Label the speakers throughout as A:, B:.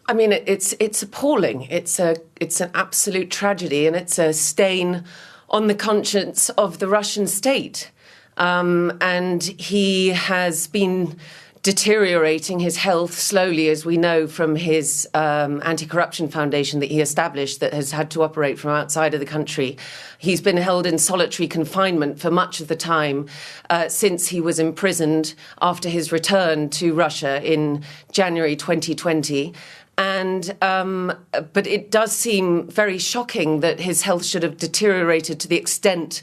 A: I mean, it's appalling. It's an absolute tragedy, and it's a stain on the conscience of the Russian state. And he has been deteriorating his health slowly, as we know from his anti-corruption foundation that he established that has had to operate from outside of the country. He's been held in solitary confinement for much of the time since he was imprisoned after his return to Russia in January 2020. But it does seem very shocking that his health should have deteriorated to the extent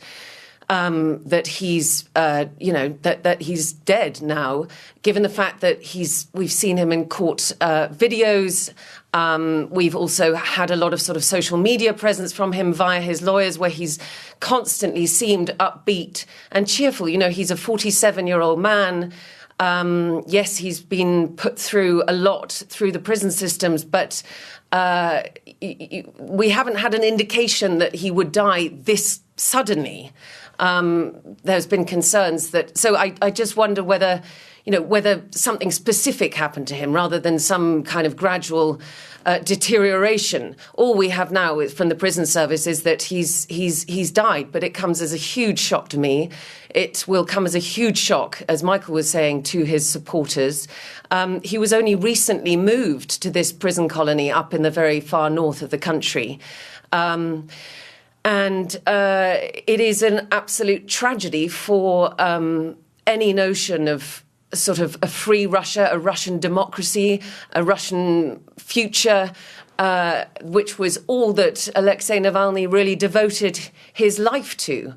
A: that he's, that he's dead now, given the fact that we've seen him in court videos. We've also had a lot of sort of social media presence from him via his lawyers, where he's constantly seemed upbeat and cheerful. You know, he's a 47-year-old man. Yes, he's been put through a lot through the prison systems, but we haven't had an indication that he would die this suddenly. There's been concerns that, so I just wonder whether something specific happened to him rather than some kind of gradual deterioration. All we have now from the prison service is that he's died, but it comes as a huge shock to me. It will come as a huge shock, as Michael was saying, to his supporters. He was only recently moved to this prison colony up in the very far north of the country. And it is an absolute tragedy for any notion of sort of a free Russia, a Russian democracy, a Russian future, which was all that Alexei Navalny really devoted his life to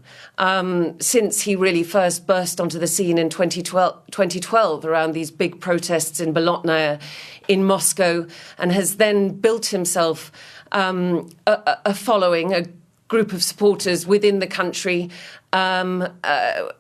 A: since he really first burst onto the scene in 2012 around these big protests in Bolotnaya in Moscow, and has then built himself a following, a group of supporters within the country,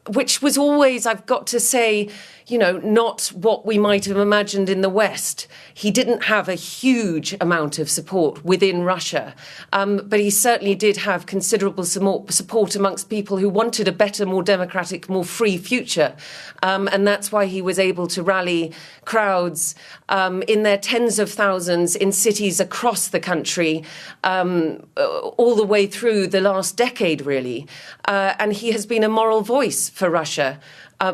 A: which was always, I've got to say, not what we might have imagined in the West. He didn't have a huge amount of support within Russia, but he certainly did have considerable support amongst people who wanted a better, more democratic, more free future. And that's why he was able to rally crowds in their tens of thousands in cities across the country, all the way through the last decade, really. And he has been a moral voice for Russia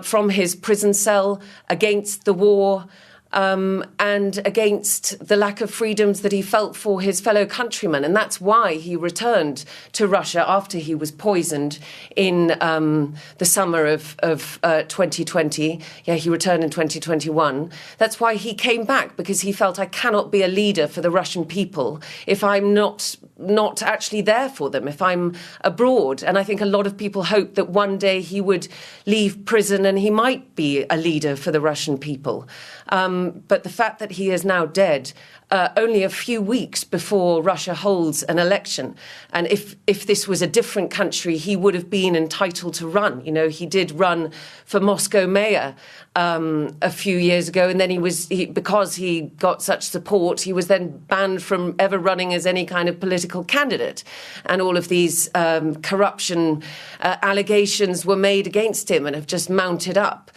A: from his prison cell against the war and against the lack of freedoms that he felt for his fellow countrymen. And that's why he returned to Russia after he was poisoned in the summer of 2020. Yeah, he returned in 2021. That's why he came back, because he felt, I cannot be a leader for the Russian people if I'm not actually there for them, if I'm abroad. And I think a lot of people hope that one day he would leave prison and he might be a leader for the Russian people. But the fact that he is now dead only a few weeks before Russia holds an election, and if this was a different country, he would have been entitled to run. He did run for Moscow mayor a few years ago, and then because he got such support, he was then banned from ever running as any kind of political candidate. And all of these corruption allegations were made against him and have just mounted up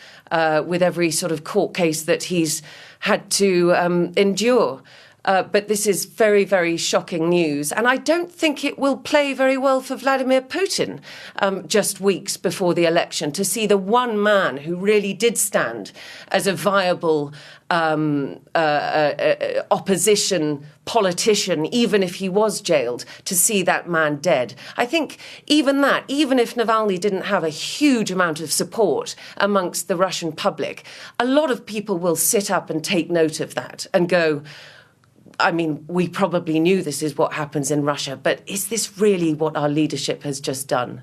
A: with every sort of court case that he's had to endure. But this is very, very shocking news. And I don't think it will play very well for Vladimir Putin just weeks before the election to see the one man who really did stand as a viable opposition politician, even if he was jailed, to see that man dead. I think even if Navalny didn't have a huge amount of support amongst the Russian public, a lot of people will sit up and take note of that and go, I mean, we probably knew this is what happens in Russia, but is this really what our leadership has just done?